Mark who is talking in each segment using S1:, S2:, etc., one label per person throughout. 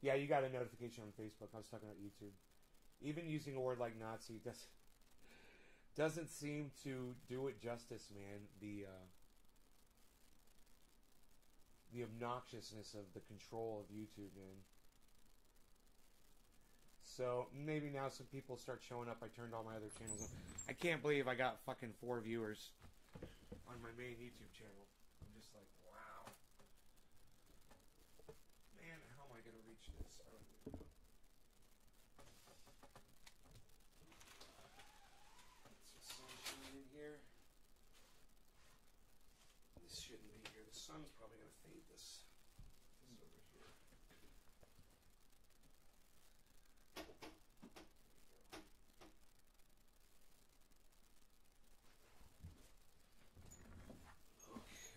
S1: Yeah, you got a notification on Facebook. I was talking about YouTube. Even using a word like Nazi doesn't seem to do it justice, man. The obnoxiousness of the control of YouTube, man. So maybe now some people start showing up. I turned all my other channels on. I can't believe I got fucking 4 viewers on my main YouTube channel. I'm just like, wow. Man, how am I going to reach this? I don't even know. Some sunshine in here. This shouldn't be here. The sun's probably going to fade this. This is over here.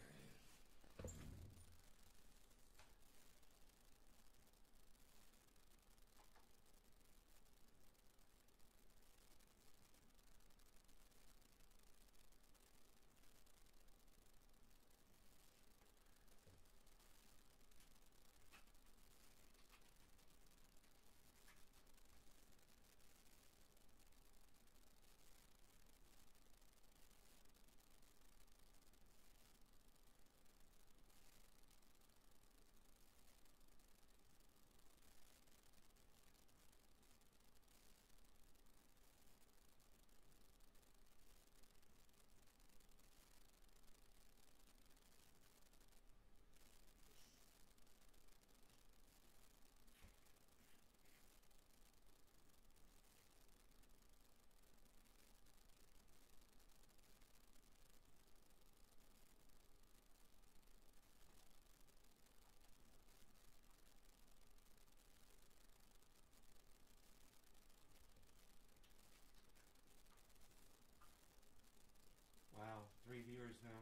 S1: Wow, 3 viewers now.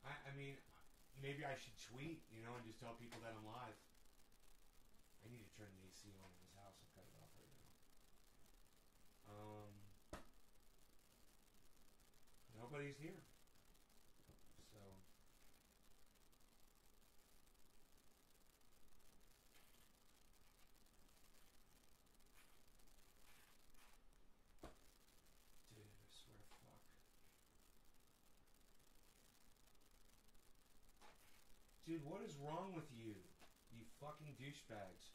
S1: I mean, maybe I should tweet, you know, and just tell people that I'm live. I need to turn the AC on in this house and cut it off right now. Nobody's here. So... Dude, I swear, fuck. Dude, what is wrong with you? You fucking douchebags.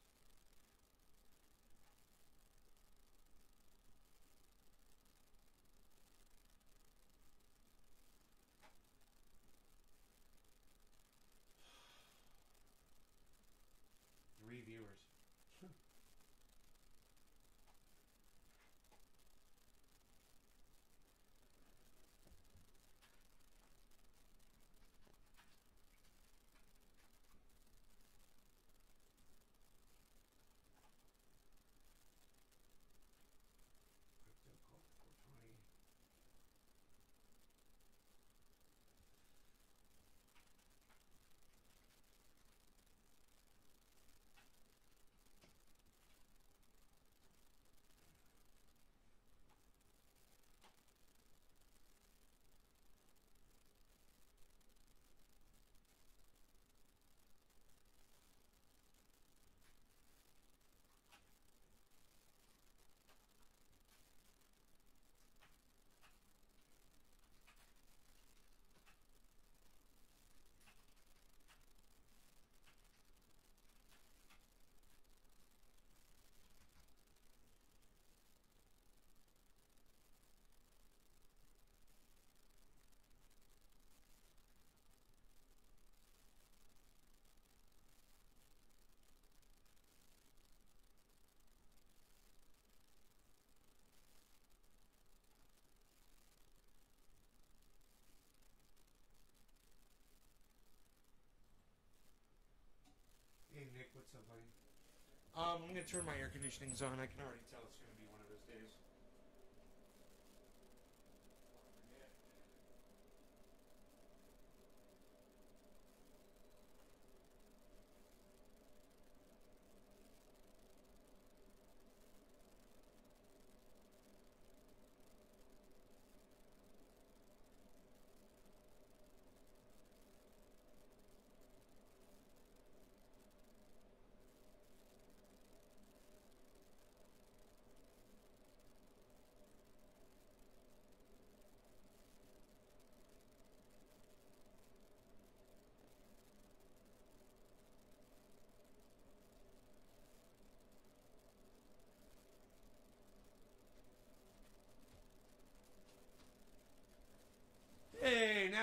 S1: Three viewers. Hey Nick, what's up, buddy? I'm gonna turn my air conditionings on. I can already tell it's gonna be one of those days.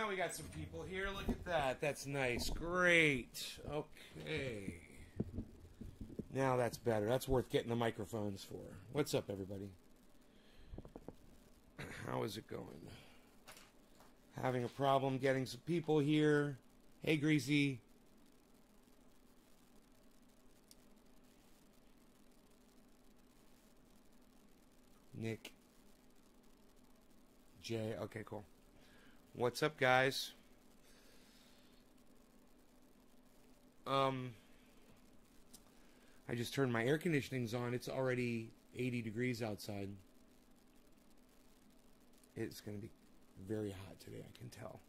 S1: Now we got some people here. Look at that. That's nice. Great. Okay. Now that's better. That's worth getting the microphones for. What's up, everybody? How is it going? Having a problem getting some people here. Hey, Greasy. Nick. Jay. Okay, cool. What's up, guys? I just turned my air conditionings on. It's already 80 degrees outside. It's going to be very hot today, I can tell.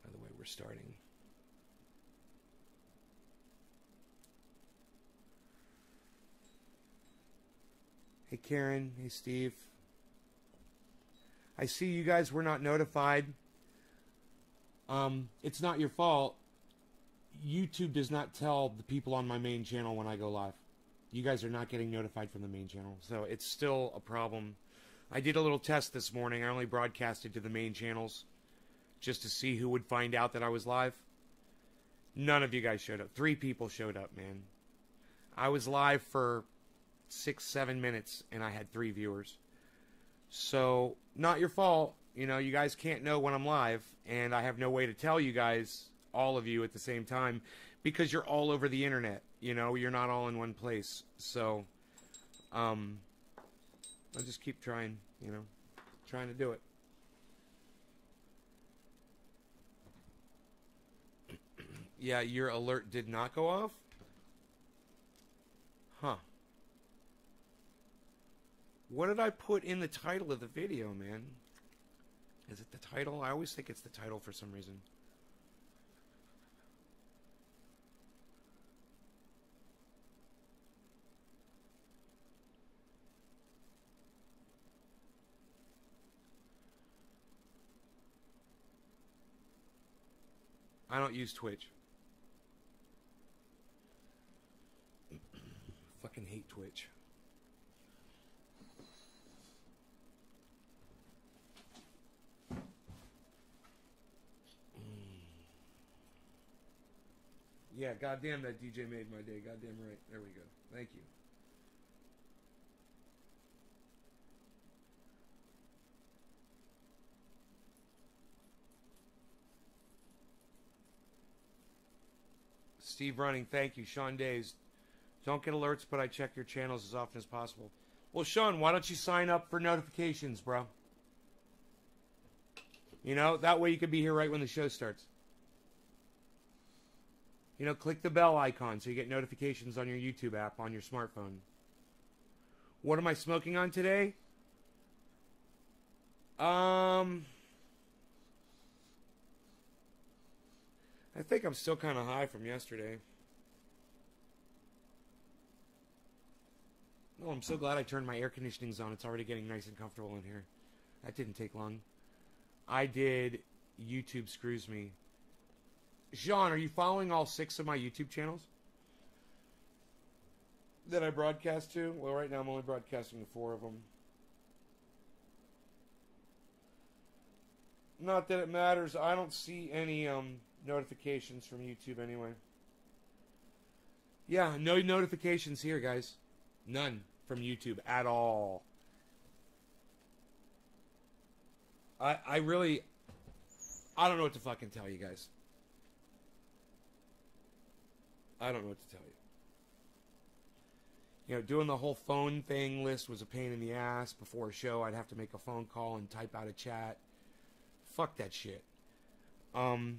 S1: By the way, we're starting. Hey, Karen. Hey, Steve. I see you guys were not notified. It's not your fault. YouTube does not tell the people on my main channel when I go live. You guys are not getting notified from the main channel, so it's still a problem. I did a little test this morning. I only broadcasted to the main channels just to see who would find out that I was live. None of you guys showed up. 3 people showed up, man. I was live for 6-7 minutes, and I had 3 viewers. So, not your fault. You know, you guys can't know when I'm live, and I have no way to tell you guys, all of you at the same time, because you're all over the internet. You know, you're not all in one place. So, I'll just keep trying, you know, trying to do it. Yeah, your alert did not go off? Huh. What did I put in the title of the video, man? Is it the title? I always think it's the title for some reason. I don't use Twitch. Fucking hate Twitch. Yeah, goddamn, that DJ made my day. Goddamn right. There we go. Thank you. Steve Running, thank you. Sean Days. Don't get alerts, but I check your channels as often as possible. Well, Sean, why don't you sign up for notifications, bro? You know, that way you could be here right when the show starts. You know, click the bell icon so you get notifications on your YouTube app on your smartphone. What am I smoking on today? I think I'm still kind of high from yesterday. Oh, I'm so glad I turned my air conditionings on. It's already getting nice and comfortable in here. That didn't take long. I did YouTube Screws Me. Sean, are you following all 6 of my YouTube channels that I broadcast to? Well, right now I'm only broadcasting to 4 of them. Not that it matters. I don't see any notifications from YouTube anyway. Yeah, no notifications here, guys. None from YouTube at all. I don't know what to fucking tell you guys. I don't know what to tell you. You know, doing the whole phone thing list was a pain in the ass. Before a show, I'd have to make a phone call and type out a chat. Fuck that shit. You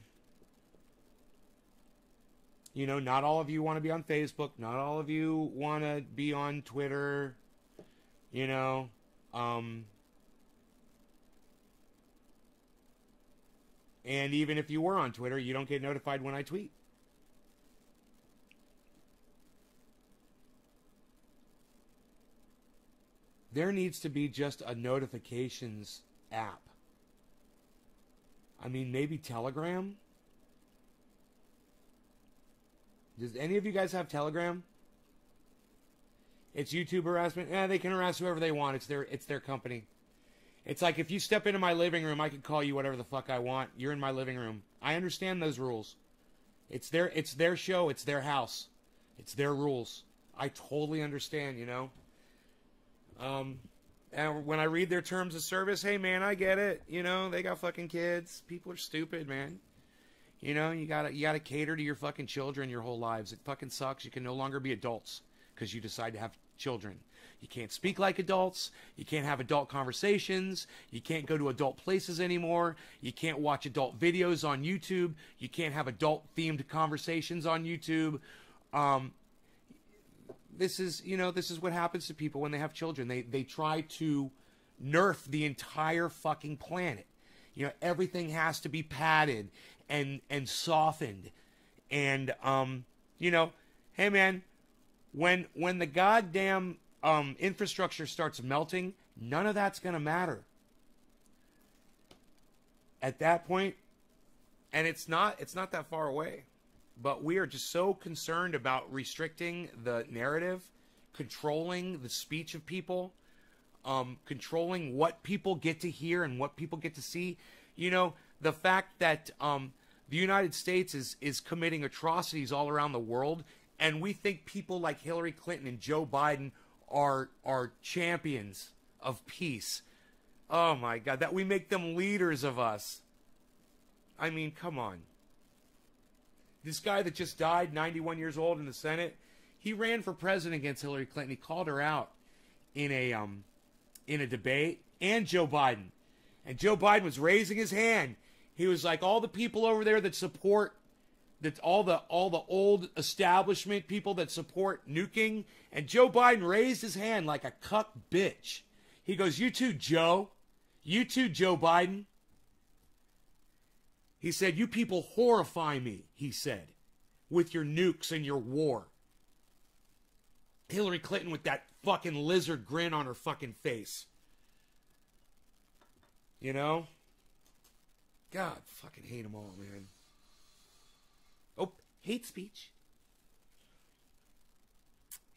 S1: know, not all of you want to be on Facebook. Not all of you want to be on Twitter. You know, and even if you were on Twitter, you don't get notified when I tweet. There needs to be just a notifications app. I mean, maybe Telegram? Does any of you guys have Telegram? It's YouTube harassment. They can harass whoever they want. It's their company. It's like if you step into my living room, I can call you whatever the fuck I want. You're in my living room. I understand those rules. It's their show. It's their house. It's their rules. I totally understand, you know. And when I read their terms of service, hey man, I get it. You know, they got fucking kids. People are stupid, man. You know, you gotta cater to your fucking children your whole lives. It fucking sucks. You can no longer be adults because you decide to have children. You can't speak like adults. You can't have adult conversations. You can't go to adult places anymore. You can't watch adult videos on YouTube. You can't have adult-themed conversations on YouTube. This is what happens to people when they have children. They try to nerf the entire fucking planet. You know, everything has to be padded and softened. And, you know, hey man, when the goddamn infrastructure starts melting, none of that's going to matter. At that point, and it's not that far away, but we are just so concerned about restricting the narrative, controlling the speech of people, controlling what people get to hear and what people get to see. You know, the fact that the United States is committing atrocities all around the world, and we think people like Hillary Clinton and Joe Biden are champions of peace. Oh my God, that we make them leaders of us. I mean, come on. This guy that just died, 91 years old, in the Senate, he ran for president against Hillary Clinton. He called her out in a debate, and Joe Biden. And Joe Biden was raising his hand. He was like, all the people over there that support, that all the old establishment people that support nuking, and Joe Biden raised his hand like a cuck bitch. He goes, you too, Joe. You too, Joe Biden. He said, you people horrify me, he said, with your nukes and your war. Hillary Clinton with that fucking lizard grin on her fucking face. You know? God, fucking hate them all, man. Oh, hate speech.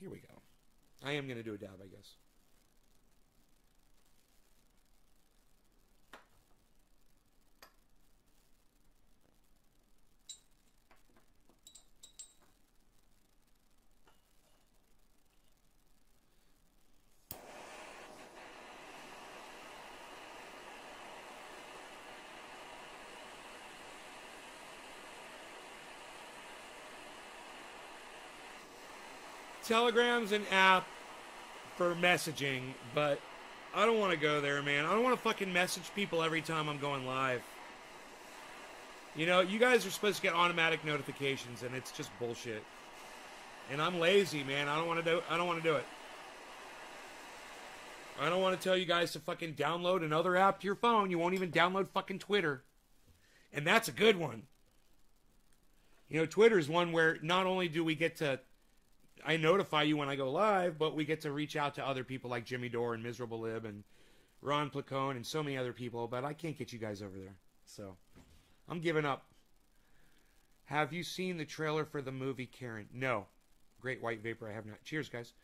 S1: Here we go. I am going to do a dab, I guess. Telegram's an app for messaging, but I don't want to go there, man. I don't want to fucking message people every time I'm going live. You know, you guys are supposed to get automatic notifications, and it's just bullshit. And I'm lazy, man. I don't want to do it. I don't want to tell you guys to fucking download another app to your phone. You won't even download fucking Twitter. And that's a good one. You know, Twitter is one where not only do we get to, I notify you when I go live, but we get to reach out to other people like Jimmy Dore and Miserable Lib and Ron Placone and so many other people, but I can't get you guys over there. So, I'm giving up. Have you seen the trailer for the movie Karen? No. Great White Vapor, I have not. Cheers, guys.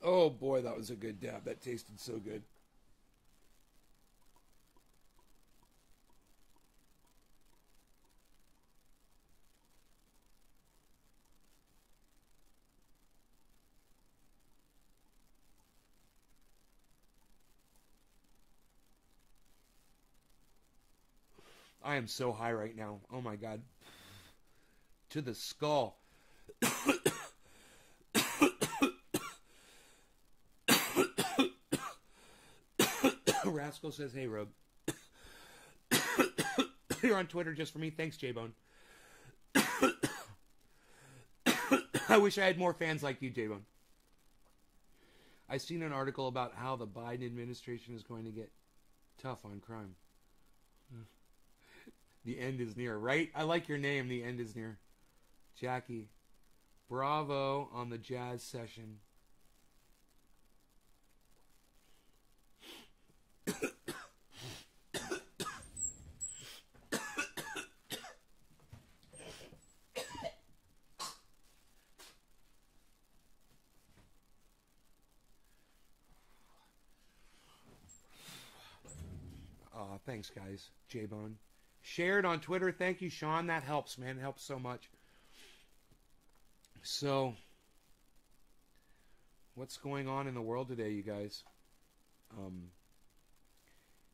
S1: Oh boy, that was a good dab. That tasted so good. I am so high right now. Oh my God. To the skull. Rascal says, hey, Rogue. You're on Twitter just for me. Thanks, J-Bone. I wish I had more fans like you, J-Bone. I've seen an article about how the Biden administration is going to get tough on crime. The end is near, right? I like your name. The end is near. Jackie, bravo on the jazz session. Thanks, guys. J-Bone. Shared on Twitter. Thank you, Sean. That helps, man. It helps so much. So, what's going on in the world today, you guys?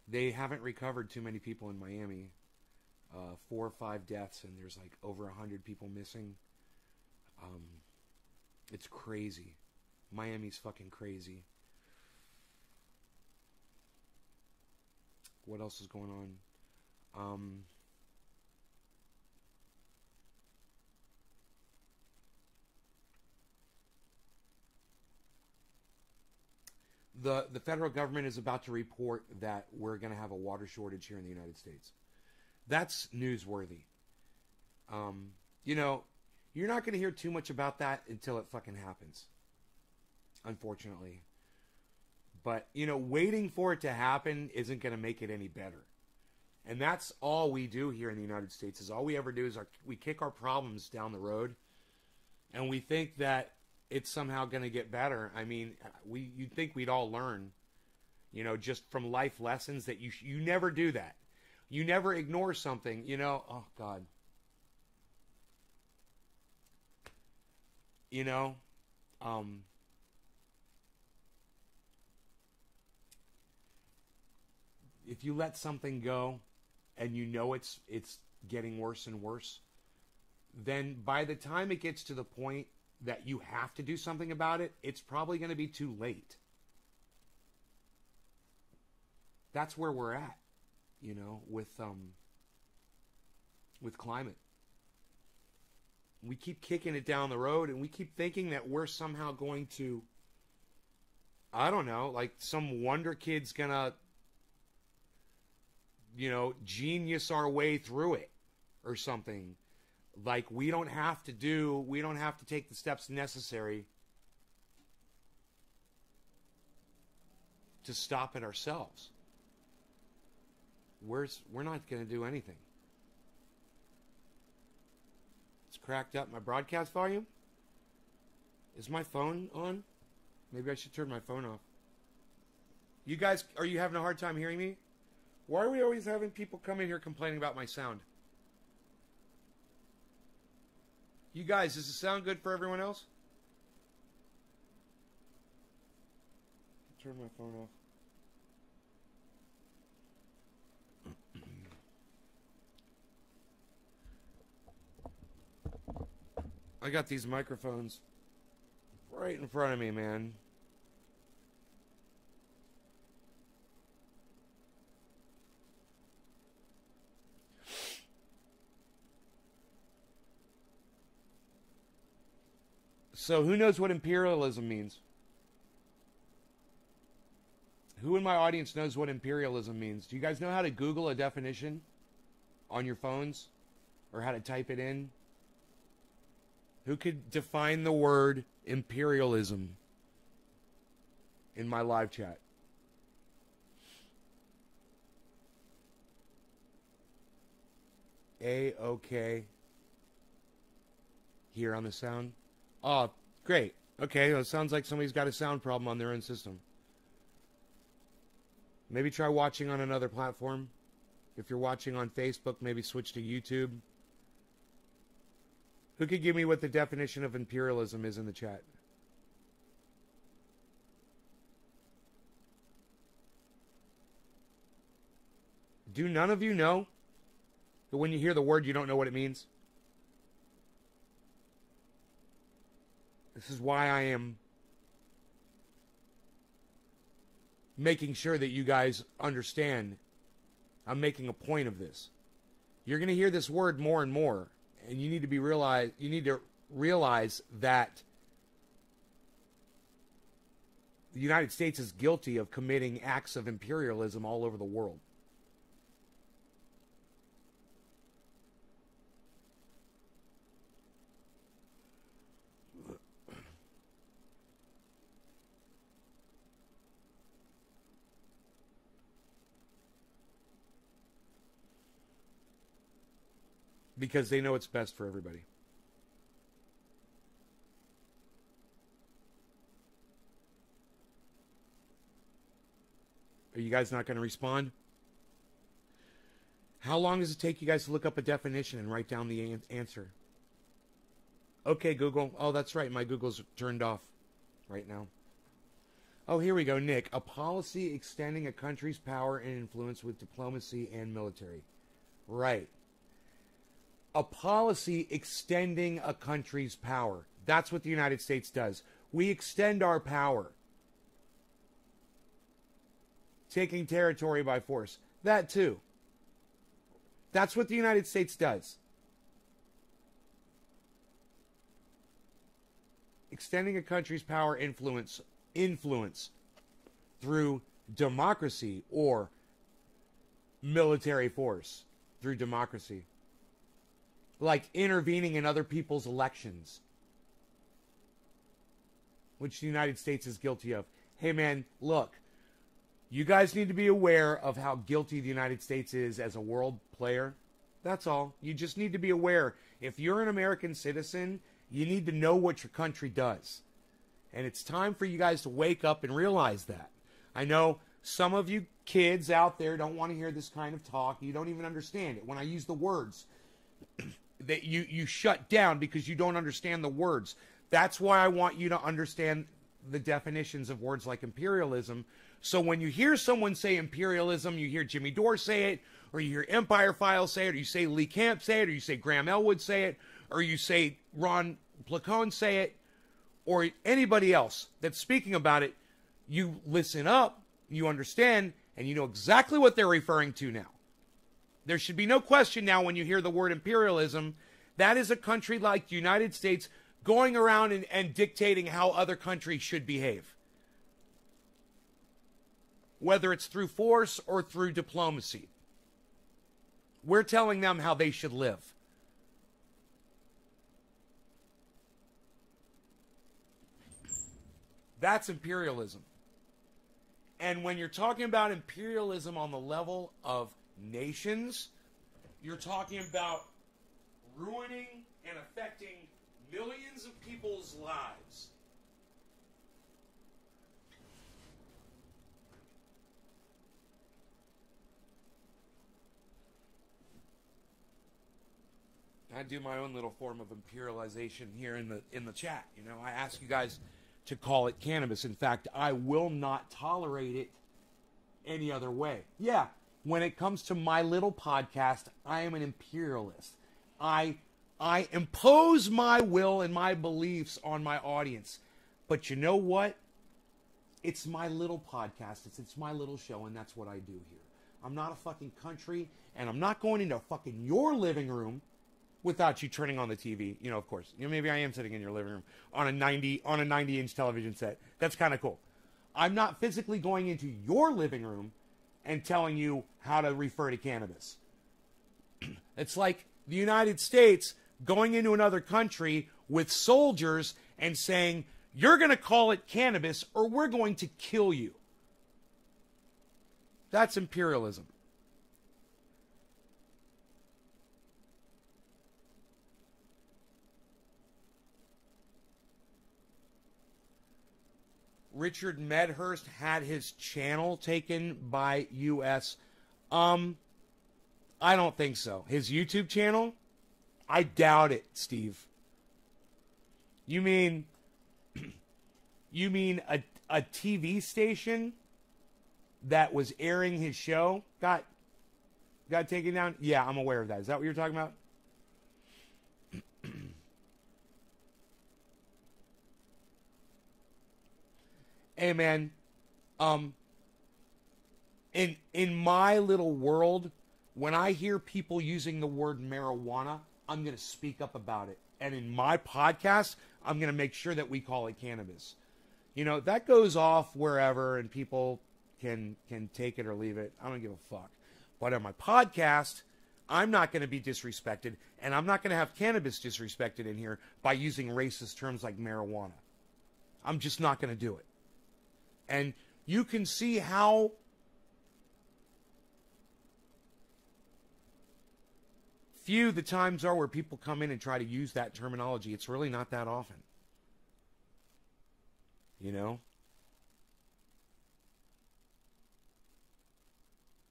S1: They haven't recovered too many people in Miami. 4 or 5 deaths, and there's like over 100 people missing. It's crazy. Miami's fucking crazy. What else is going on? The federal government is about to report that we're going to have a water shortage here in the United States. That's newsworthy. You know, you're not going to hear too much about that until it fucking happens. Unfortunately. But, you know, waiting for it to happen isn't going to make it any better. And that's all we do here in the United States. Is all we ever do is we kick our problems down the road. And we think that it's somehow going to get better. I mean, you'd think we'd all learn, you know, just from life lessons that you never do that. You never ignore something, you know. Oh, God. You know, if you let something go and you know it's getting worse and worse, then by the time it gets to the point that you have to do something about it, it's probably going to be too late. That's where we're at, you know, with climate. We keep kicking it down the road, and we keep thinking that we're somehow going to, I don't know, like some wonder kid's gonna, you know, genius our way through it or something. Like we don't have to take the steps necessary to stop it ourselves. We're not going to do anything. It's cracked up. My broadcast volume? Is my phone on? Maybe I should turn my phone off. You guys, are you having a hard time hearing me? Why are we always having people come in here complaining about my sound? You guys, does it sound good for everyone else? Turn my phone off. I got these microphones right in front of me, man. So who knows what imperialism means? Who in my audience knows what imperialism means? Do you guys know how to Google a definition on your phones? Or how to type it in? Who could define the word imperialism in my live chat? A-OK. Here on the sound. Oh, great. Okay, well, it sounds like somebody's got a sound problem on their own system. Maybe try watching on another platform. If you're watching on Facebook, maybe switch to YouTube. Who could give me what the definition of imperialism is in the chat? Do none of you know that when you hear the word, you don't know what it means? This is why I am making sure that you guys understand. I'm making a point of this. You're going to hear this word more and more, and you need to realize that the United States is guilty of committing acts of imperialism all over the world. because they know it's best for everybody. Are you guys not going to respond? How long does it take you guys to look up a definition and write down the answer? Okay, Google. Oh, that's right. My Google's turned off right now. Oh, here we go, Nick. A policy extending a country's power and influence with diplomacy and military. Right. A policy extending a country's power. That's what the United States does. We extend our power. Taking territory by force. That too. That's what the United States does. Extending a country's power influence through democracy or military force through democracy. Like intervening in other people's elections, which the United States is guilty of. Hey man, look, you guys need to be aware of how guilty the United States is as a world player. That's all. You just need to be aware. If you're an American citizen, you need to know what your country does. And it's time for you guys to wake up and realize that. I know some of you kids out there don't want to hear this kind of talk. You don't even understand it. When I use the words, that you shut down because you don't understand the words. That's why I want you to understand the definitions of words like imperialism. So when you hear someone say imperialism, you hear Jimmy Dore say it, or you hear Empire Files say it, or you say Lee Camp say it, or you say Graham Elwood say it, or you say Ron Placone say it, or anybody else that's speaking about it, you listen up, you understand, and you know exactly what they're referring to now. There should be no question now when you hear the word imperialism, that is a country like the United States going around and dictating how other countries should behave. Whether it's through force or through diplomacy. We're telling them how they should live. That's imperialism. And when you're talking about imperialism on the level of nations, you're talking about ruining and affecting millions of people's lives. I do my own little form of imperialization here in the chat. You know, I ask you guys to call it cannabis. In fact, I will not tolerate it any other way. Yeah, when it comes to my little podcast, I am an imperialist. I impose my will and my beliefs on my audience. But you know what? It's my little podcast. It's my little show, and that's what I do here. I'm not a fucking country, and I'm not going into fucking your living room without you turning on the TV. You know, of course. You know, maybe I am sitting in your living room on a 90-inch television set. That's kind of cool. I'm not physically going into your living room and telling you how to refer to cannabis. It's like the United States going into another country with soldiers and saying, you're going to call it cannabis or we're going to kill you. That's imperialism. Richard Medhurst had his channel taken by U.S. I don't think so. His YouTube channel? I doubt it, Steve. You mean a TV station that was airing his show got taken down? Yeah, I'm aware of that. Is that what you're talking about? Hey man, in my little world, when I hear people using the word marijuana, I'm going to speak up about it. And in my podcast, I'm going to make sure that we call it cannabis. You know, that goes off wherever and people can take it or leave it. I don't give a fuck. But on my podcast, I'm not going to be disrespected, and I'm not going to have cannabis disrespected in here by using racist terms like marijuana. I'm just not going to do it. And you can see how few the times are where people come in and try to use that terminology. It's really not that often. You know?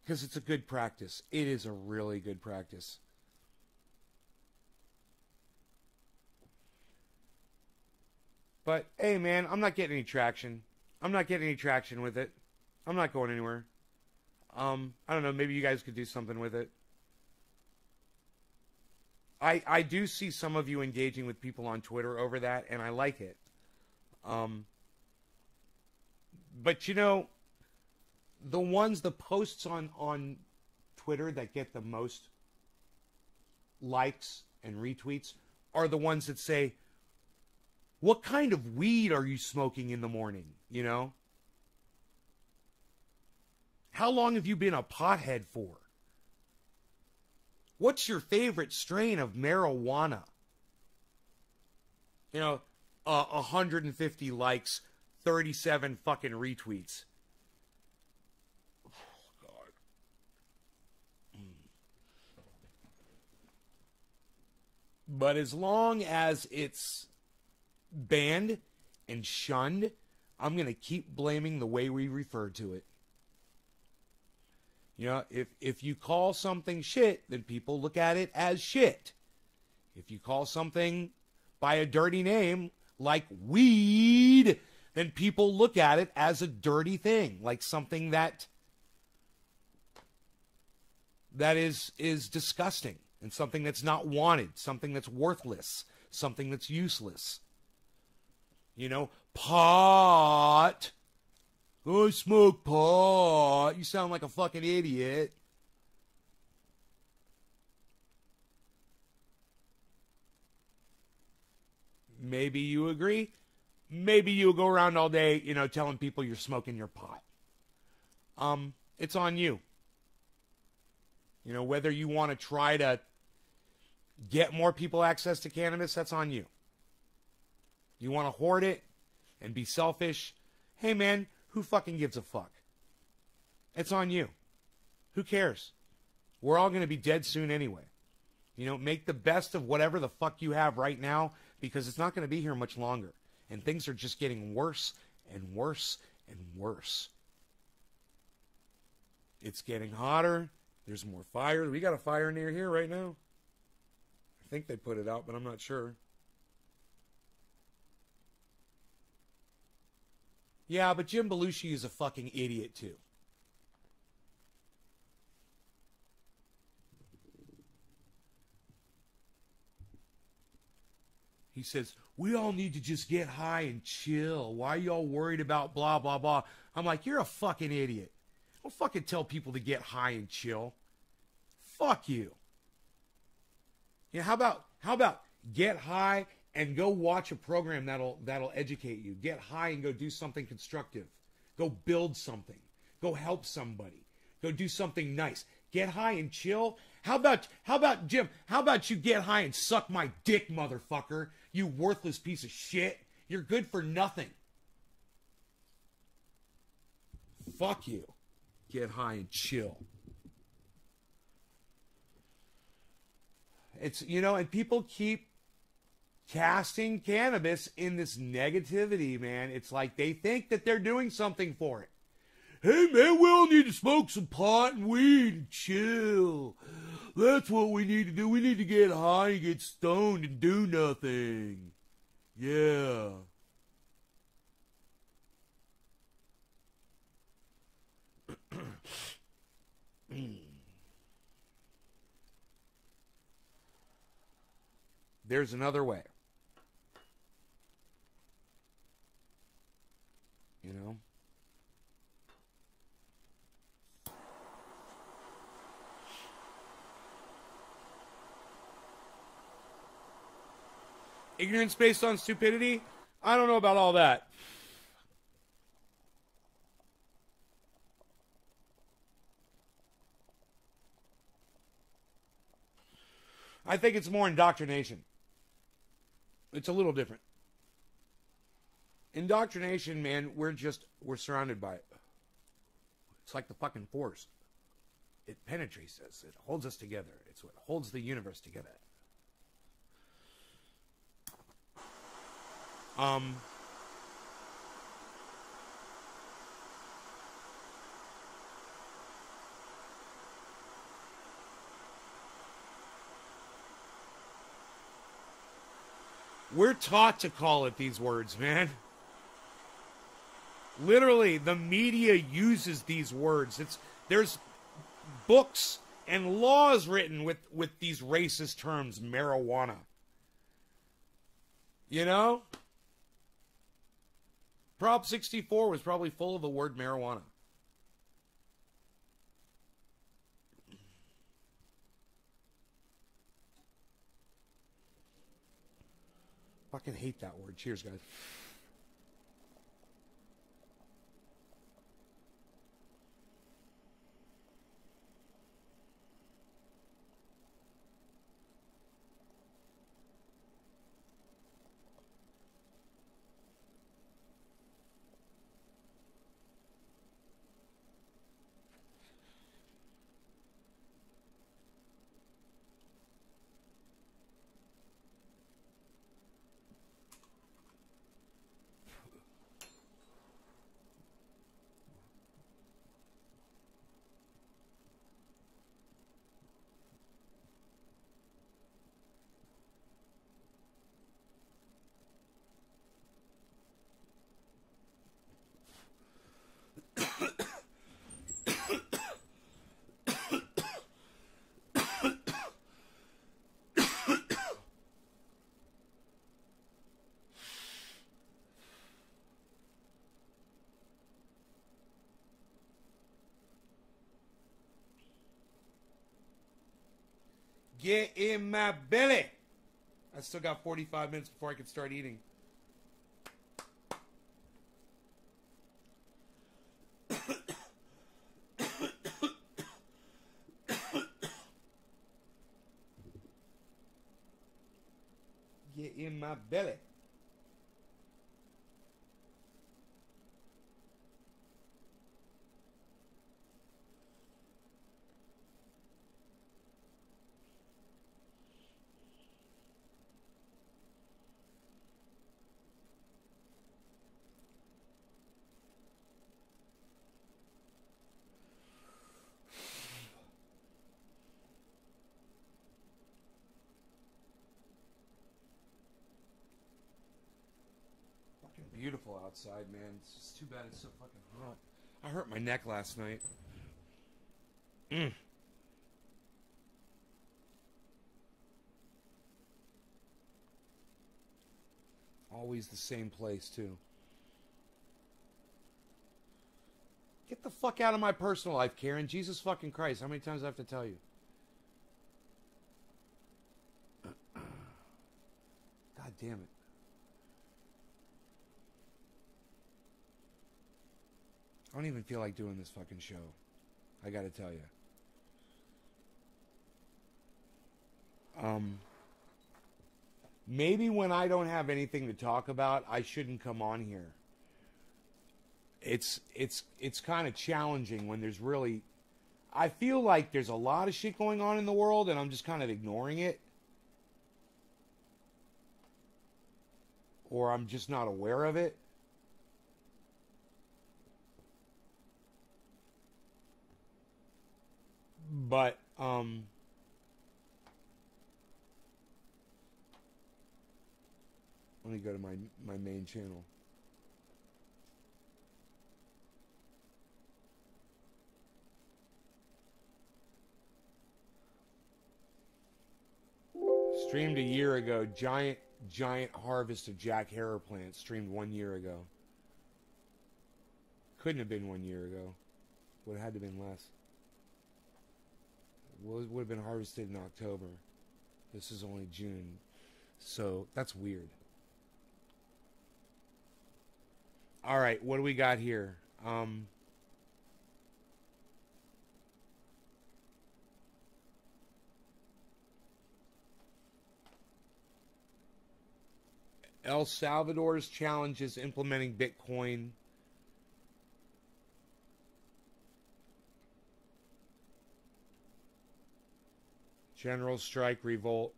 S1: Because it's a good practice. It is a really good practice. But, hey, man, I'm not getting any traction. I'm not getting any traction with it. I'm not going anywhere. I don't know. Maybe you guys could do something with it. I do see some of you engaging with people on Twitter over that, and I like it. But, you know, the posts on Twitter that get the most likes and retweets are the ones that say, what kind of weed are you smoking in the morning? You know? How long have you been a pothead for? What's your favorite strain of marijuana? You know, 150 likes, 37 fucking retweets. Oh, God. But as long as it's banned and shunned, I'm going to keep blaming the way we refer to it. You know, if you call something shit, then people look at it as shit. If you call something by a dirty name, like weed, then people look at it as a dirty thing, like something that is disgusting, and something that's not wanted, something that's worthless, something that's useless. You know, pot. Oh, I smoke pot. You sound like a fucking idiot. Maybe you agree. Maybe you'll go around all day, you know, telling people you're smoking your pot. It's on you. You know, whether you want to try to get more people access to cannabis, that's on you. You want to hoard it and be selfish? Hey, man, who fucking gives a fuck? It's on you. Who cares? We're all going to be dead soon anyway. You know, make the best of whatever the fuck you have right now, because it's not going to be here much longer. And things are just getting worse and worse and worse. It's getting hotter. There's more fire. We got a fire near here right now. I think they put it out, but I'm not sure. Yeah, but Jim Belushi is a fucking idiot, too. He says, we all need to just get high and chill. Why are y'all worried about blah, blah, blah? I'm like, you're a fucking idiot. Don't fucking tell people to get high and chill. Fuck you. You know, how about get high and go watch a program that'll educate you. Get high and go do something constructive. Go build something. Go help somebody. Go do something nice. Get high and chill. How about Jim? How about you get high and suck my dick, motherfucker? You worthless piece of shit. You're good for nothing. Fuck you. Get high and chill. It's, you know, and people keep casting cannabis in this negativity, man. It's like they think that they're doing something for it. Hey, man, we all need to smoke some pot and weed and chill. That's what we need to do. We need to get high and get stoned and do nothing. Yeah. There's another way. You know? Ignorance based on stupidity? I don't know about all that. I think it's more indoctrination. It's a little different. Indoctrination, man, we're surrounded by it. It's like the fucking Force. It penetrates us. It holds us together. It's what holds the universe together. We're taught to call it these words, man. Literally, the media uses these words. There's books and laws written with these racist terms, marijuana. You know? Prop 64 was probably full of the word marijuana. Fucking hate that word. Cheers, guys. Get in my belly. I still got 45 minutes before I can start eating. Get in my belly. Beautiful outside, man. It's just too bad it's so fucking hot. I hurt my neck last night. Always the same place, too. Get the fuck out of my personal life, Karen. Jesus fucking Christ. How many times do I have to tell you? God damn it. I don't even feel like doing this fucking show. I gotta tell you. Maybe when I don't have anything to talk about, I shouldn't come on here. It's kind of challenging when there's really... I feel like there's a lot of shit going on in the world and I'm just kind of ignoring it. Or I'm just not aware of it. But, let me go to my main channel. Streamed a year ago. Giant harvest of Jack Herer plants. Streamed 1 year ago. Couldn't have been 1 year ago. Would have had to have been less. Would have been harvested in October. This is only June. So, that's weird. Alright, what do we got here? El Salvador's challenges implementing Bitcoin. General strike, revolt.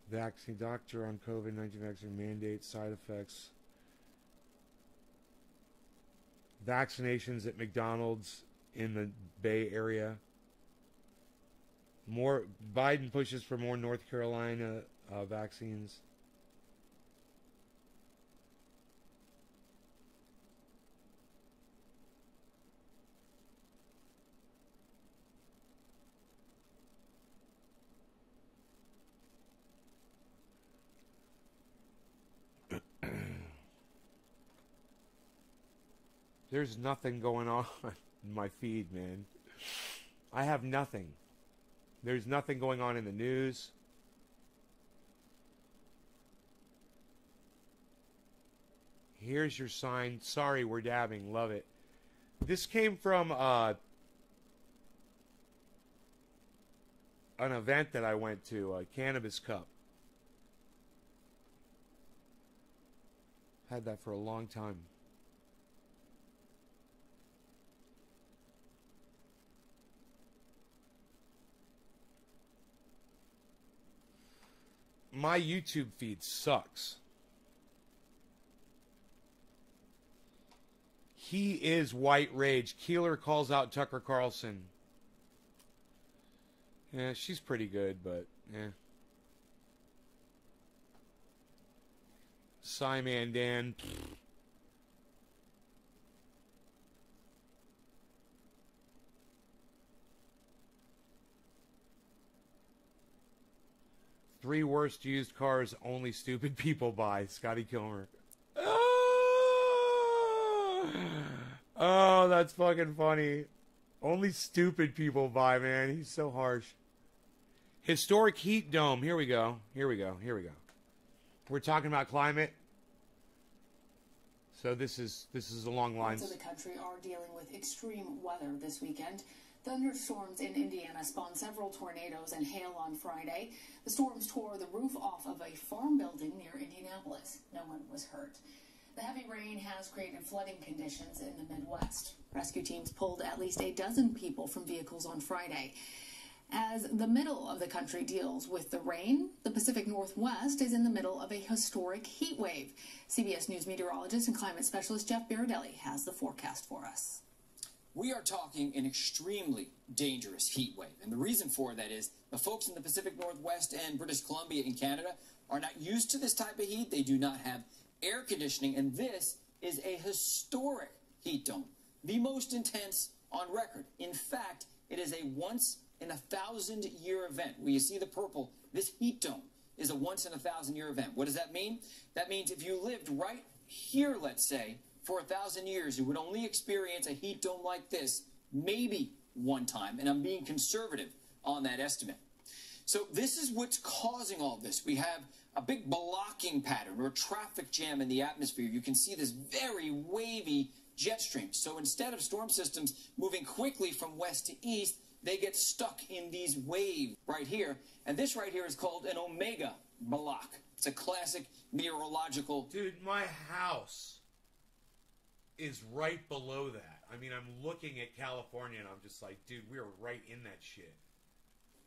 S1: Vaccine doctor on COVID-19 vaccine mandate side effects. Vaccinations at McDonald's in the Bay Area. More Biden pushes for more North Carolina vaccines. There's nothing going on in my feed, man. I have nothing. There's nothing going on in the news. Here's your sign. Sorry, we're dabbing. Love it. This came from an event that I went to, a Cannabis Cup. Had that for a long time. My YouTube feed sucks. He is white rage. Keeler calls out Tucker Carlson. Yeah, she's pretty good, but yeah. Simon Dan. Three worst used cars only stupid people buy. Scotty Kilmer. Oh, that's fucking funny. Only stupid people buy, man. He's so harsh. Historic heat dome. Here we go. Here we go. Here we go. We're talking about climate. So this is along lines.
S2: Parts of the country are dealing with extreme weather this weekend. Thunderstorms in Indiana spawned several tornadoes and hail on Friday. The storms tore the roof off of a farm building near Indianapolis. No one was hurt. The heavy rain has created flooding conditions in the Midwest. Rescue teams pulled at least a dozen people from vehicles on Friday. As the middle of the country deals with the rain, the Pacific Northwest is in the middle of a historic heat wave. CBS News meteorologist and climate specialist Jeff Berardelli has the forecast for us.
S3: We are talking an extremely dangerous heat wave. And the reason for that is the folks in the Pacific Northwest and British Columbia in Canada are not used to this type of heat. They do not have air conditioning. And this is a historic heat dome, the most intense on record. In fact, it is a once-in-a-thousand-year event. Where you see the purple, this heat dome is a once-in-a-thousand-year event. What does that mean? That means if you lived right here, let's say, for 1,000 years, you would only experience a heat dome like this maybe one time, and I'm being conservative on that estimate. So this is what's causing all this. We have a big blocking pattern or traffic jam in the atmosphere. You can see this very wavy jet stream. So instead of storm systems moving quickly from west to east, they get stuck in these waves right here. And this right here is called an omega block. It's a classic meteorological...
S1: Dude, my house is right below that. I mean, I'm looking at California and I'm just like, dude, we're right in that shit.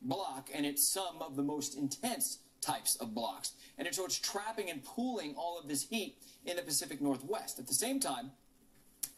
S3: Block, and it's some of the most intense types of blocks. And so it's trapping and pooling all of this heat in the Pacific Northwest. At the same time,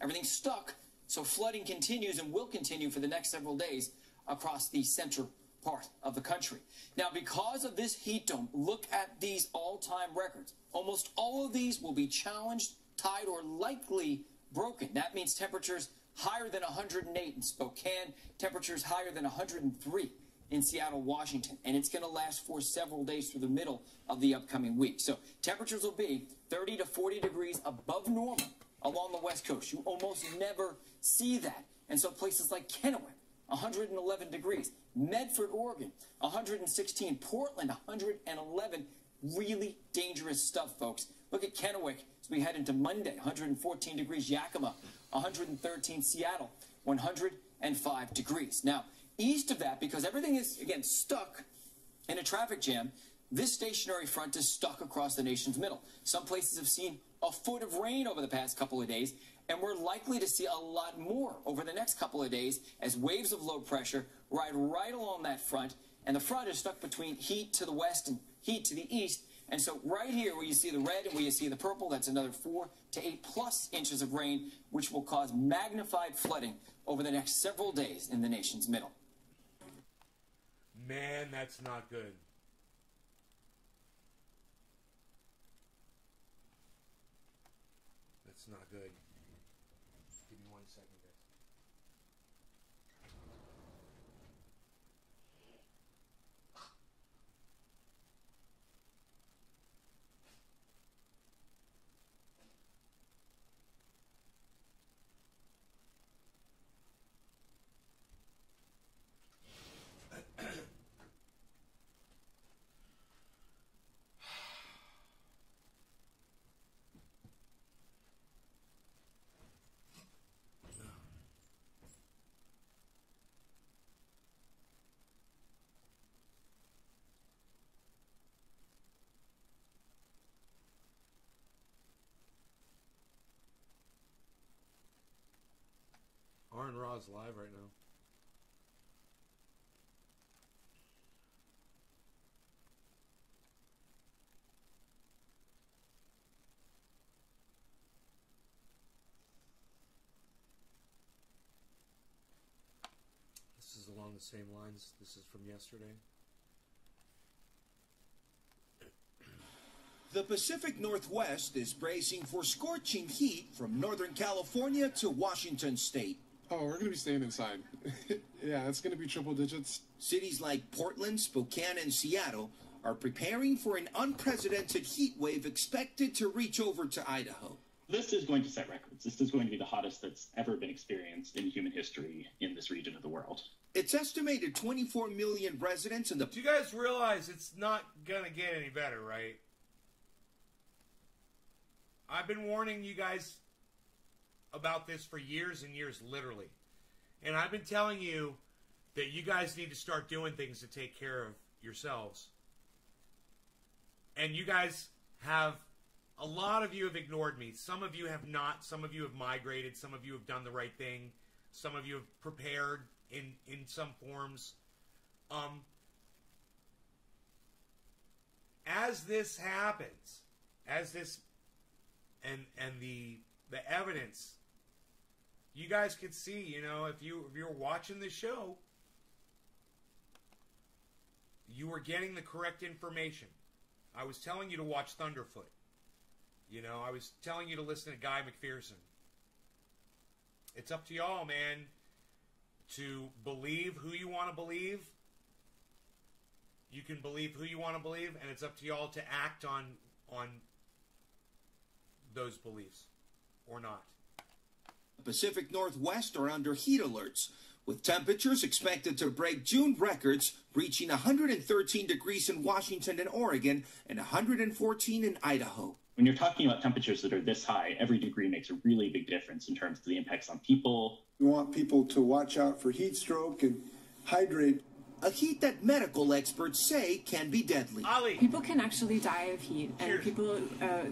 S3: everything's stuck, so flooding continues and will continue for the next several days across the center part of the country. Now, because of this heat dome, look at these all-time records. Almost all of these will be challenged, tied, or likely broken. That means temperatures higher than 108 in Spokane, temperatures higher than 103 in Seattle, Washington, and it's going to last for several days through the middle of the upcoming week. So temperatures will be 30 to 40 degrees above normal along the West Coast. You almost never see that. And so places like Kennewick, 111 degrees, Medford, Oregon, 116, Portland, 111, really dangerous stuff, folks. Look at Kennewick as we head into Monday. 114 degrees Yakima, 113 Seattle, 105 degrees. Now, east of that, because everything is, again, stuck in a traffic jam, this stationary front is stuck across the nation's middle. Some places have seen a foot of rain over the past couple of days, and we're likely to see a lot more over the next couple of days as waves of low pressure ride right along that front, and the front is stuck between heat to the west and heat to the east. And so right here where you see the red and where you see the purple, that's another 4 to 8+ inches of rain, which will cause magnified flooding over the next several days in the nation's middle.
S1: Man, that's not good. That's not good. Give me 1 second, guys. Arn Raw's live right now. This is along the same lines. This is from yesterday.
S4: The Pacific Northwest is bracing for scorching heat from Northern California to Washington State.
S5: Oh, we're going to be staying inside. Yeah, it's going to be triple digits.
S4: Cities like Portland, Spokane, and Seattle are preparing for an unprecedented heat wave expected to reach over to Idaho.
S6: This is going to set records. This is going to be the hottest that's ever been experienced in human history in this region of the world.
S4: It's estimated 24 million residents in the...
S1: Do you guys realize it's not going to get any better, right? I've been warning you guys about this for years and years, literally. And I've been telling you that you guys need to start doing things to take care of yourselves. And you guys have, a lot of you have ignored me. Some of you have not. Some of you have migrated. Some of you have done the right thing. Some of you have prepared in some forms. As this happens, as this and the evidence, you guys could see, you know, if you're watching the show, you were getting the correct information. I was telling you to watch Thunderfoot. You know, I was telling you to listen to Guy McPherson. It's up to y'all, man, to believe who you want to believe. You can believe who you want to believe, and it's up to y'all to act on those beliefs or not.
S4: The Pacific Northwest are under heat alerts, with temperatures expected to break June records, reaching 113 degrees in Washington and Oregon and 114 in Idaho.
S6: When you're talking about temperatures that are this high, every degree makes a really big difference in terms of the impacts on people.
S7: We want people to watch out for heat stroke and hydrate.
S4: A heat that medical experts say can be deadly.
S1: Ali.
S8: People can actually die of heat, and
S1: Cheers.
S8: people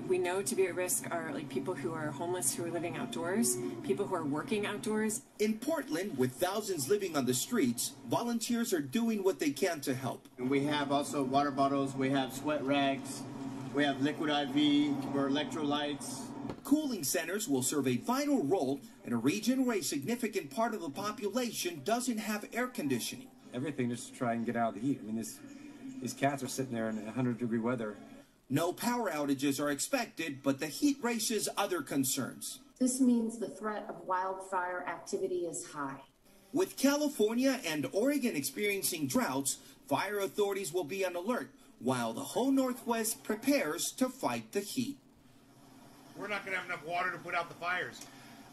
S8: we know to be at risk are like people who are homeless, who are living outdoors, people who are working outdoors.
S4: In Portland, with thousands living on the streets, volunteers are doing what they can to help.
S9: And we have also water bottles, we have sweat rags, we have liquid IV or electrolytes.
S4: Cooling centers will serve a vital role in a region where a significant part of the population doesn't have air conditioning.
S10: Everything just to try and get out of the heat. I mean, these cats are sitting there in 100-degree weather.
S4: No power outages are expected, but the heat raises other concerns.
S11: This means the threat of wildfire activity is high.
S4: With California and Oregon experiencing droughts, fire authorities will be on alert while the whole Northwest prepares to fight the heat.
S1: We're not going to have enough water to put out the fires.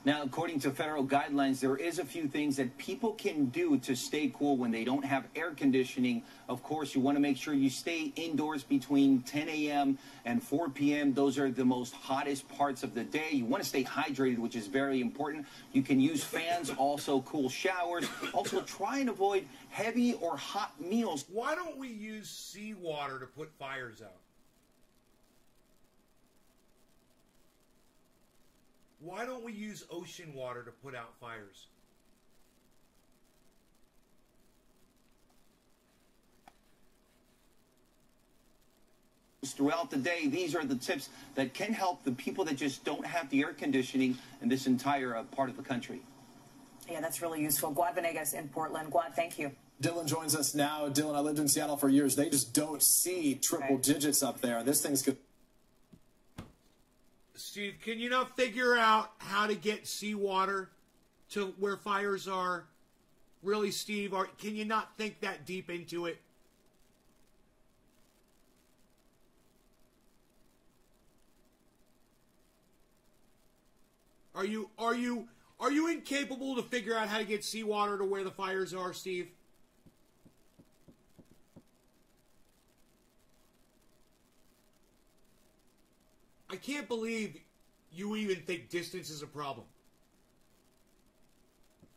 S12: Now, according to federal guidelines, there is a few things that people can do to stay cool when they don't have air conditioning. Of course, you want to make sure you stay indoors between 10 a.m. and 4 p.m. Those are the most hottest parts of the day. You want to stay hydrated, which is very important. You can use fans, also cool showers. Also, try and avoid heavy or hot meals.
S1: Why don't we use seawater to put fires out? Why don't we use ocean water to put out fires?
S12: Throughout the day, these are the tips that can help the people that just don't have the air conditioning in this entire part of the country.
S13: Yeah, that's really useful. Guad Venegas in Portland. Guad, thank you.
S14: Dylan joins us now. Dylan, I lived in Seattle for years. They just don't see triple digits up there. This thing's good.
S1: Steve, can you not figure out how to get seawater to where fires are? Really, Steve, can you not think that deep into it? Are you incapable to figure out how to get seawater to where the fires are, Steve? I can't believe you even think distance is a problem.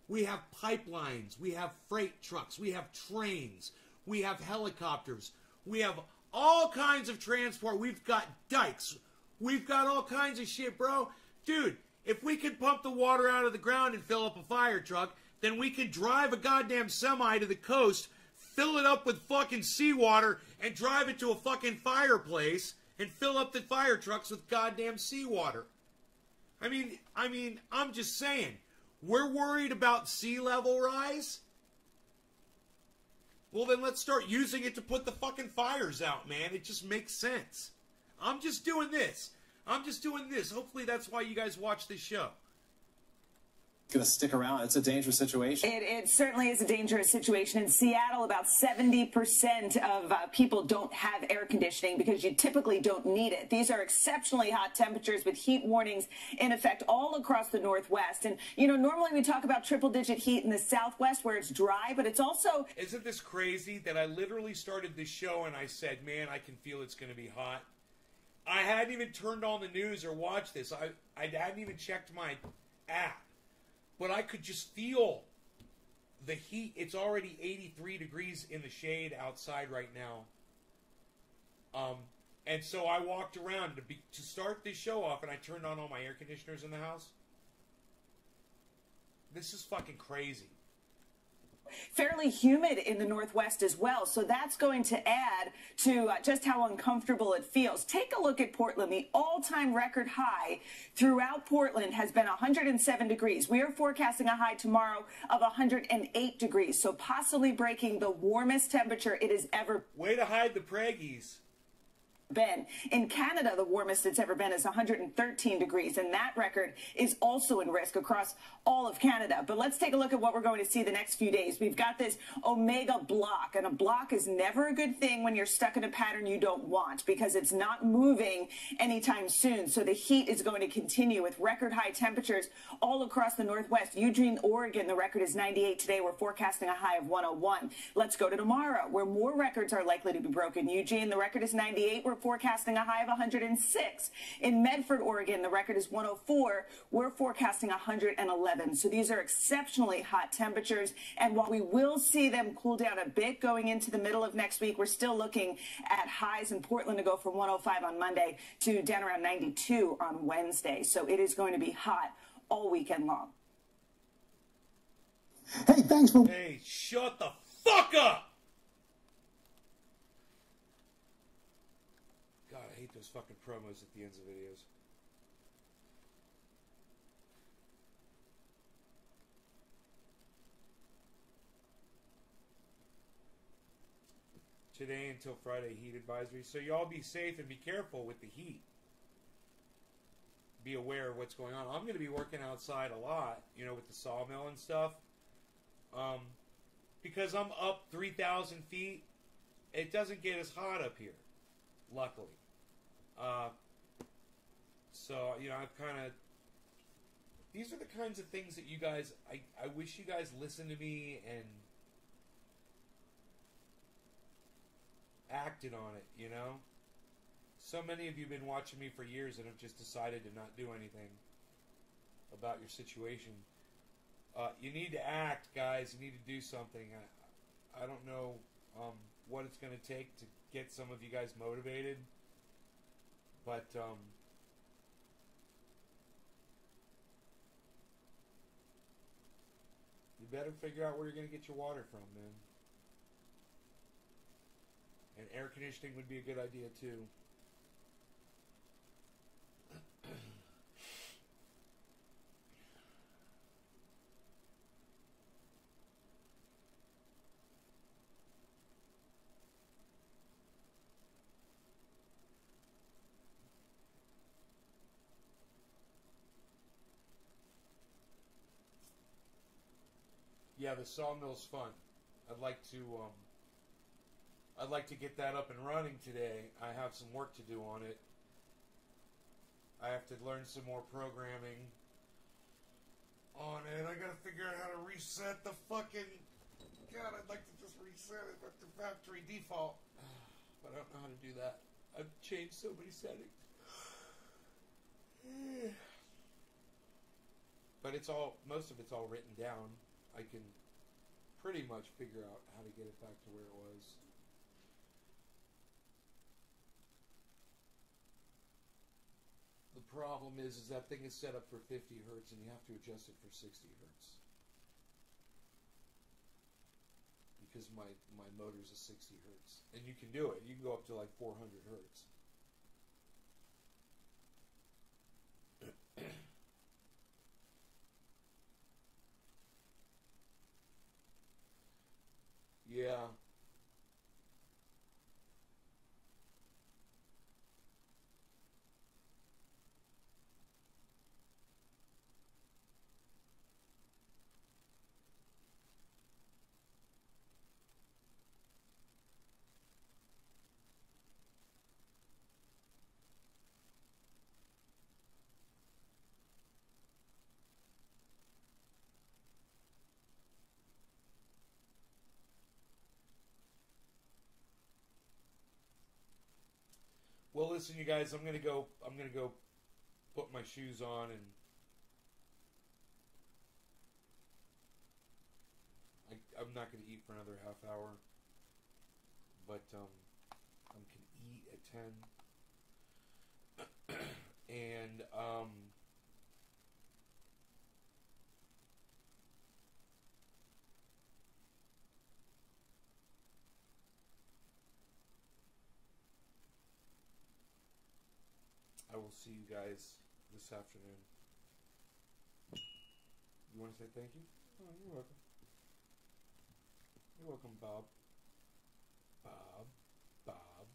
S1: We have pipelines, we have freight trucks, we have trains, we have helicopters, we have all kinds of transport, we've got dikes, we've got all kinds of shit, bro. Dude, if we could pump the water out of the ground and fill up a fire truck, then we could drive a goddamn semi to the coast, fill it up with fucking seawater, and drive it to a fucking fireplace, and fill up the fire trucks with goddamn seawater. I mean, I'm just saying, we're worried about sea level rise? Well, then let's start using it to put the fucking fires out, man. It just makes sense. I'm just doing this. Hopefully that's why you guys watch this show.
S14: Going to stick around. It's a dangerous situation.
S13: It certainly is a dangerous situation. In Seattle, about 70% of people don't have air conditioning because you typically don't need it. These are exceptionally hot temperatures with heat warnings in effect all across the Northwest. And, you know, normally we talk about triple-digit heat in the Southwest where it's dry, but it's also...
S1: Isn't this crazy that I literally started this show and I said, man, I can feel it's going to be hot? I hadn't even turned on the news or watched this. I hadn't even checked my app. But I could just feel the heat. It's already 83 degrees in the shade outside right now. And so I walked around to start this show off, and I turned on all my air conditioners in the house. This is fucking crazy.
S13: Fairly humid in the Northwest as well, so that's going to add to just how uncomfortable it feels. Take a look at Portland. The all-time record high throughout Portland has been 107 degrees. We are forecasting a high tomorrow of 108 degrees, so possibly breaking the warmest temperature it has ever...
S1: Way to hide the Preggies.
S13: Been. In Canada, the warmest it's ever been is 113 degrees, and that record is also in risk across all of Canada. But let's take a look at what we're going to see the next few days. We've got this omega block, and a block is never a good thing when you're stuck in a pattern you don't want because it's not moving anytime soon. So the heat is going to continue with record high temperatures all across the Northwest. Eugene, Oregon, the record is 98 today. We're forecasting a high of 101. Let's go to tomorrow, where more records are likely to be broken. Eugene, the record is 98. We're forecasting a high of 106. In Medford, Oregon, the record is 104. We're forecasting 111. So these are exceptionally hot temperatures. And while we will see them cool down a bit going into the middle of next week, we're still looking at highs in Portland to go from 105 on Monday to down around 92 on Wednesday. So it is going to be hot all weekend long.
S15: Hey, thanks for...
S1: Hey, shut the fuck up! God, I hate those fucking promos at the ends of videos. Today until Friday, heat advisory. So y'all be safe and be careful with the heat. Be aware of what's going on. I'm going to be working outside a lot, you know, with the sawmill and stuff. Because I'm up 3,000 feet, it doesn't get as hot up here, luckily. So, you know, I've kind of these are the kinds of things that you guys, I wish you guys listened to me and acted on it, you know? So many of you have been watching me for years and have just decided to not do anything about your situation. You need to act, guys. You need to do something. I don't know what it's going to take to get some of you guys motivated, but you better figure out where you're going to get your water from, man. And air conditioning would be a good idea, too. Yeah, the sawmill's fun. I'd like to get that up and running today. I have some work to do on it. I have to learn some more programming on it. I gotta figure out how to reset the fucking... God, I'd like to just reset it at the factory default. But I don't know how to do that. I've changed so many settings. But it's all, most of it's all written down. I can pretty much figure out how to get it back to where it was. The problem is that thing is set up for 50 hertz and you have to adjust it for 60 hertz. Because my motor's a 60 hertz. And you can do it. You can go up to like 400 hertz. Yeah. Well, listen, you guys. I'm gonna go put my shoes on, and I'm not gonna eat for another half hour. But I can eat at 10, and I will see you guys this afternoon. You want to say thank you? Oh, you're welcome. You're welcome, Bob. Bob.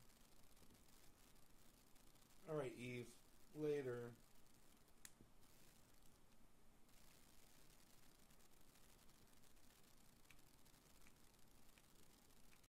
S1: All right, Eve. Later.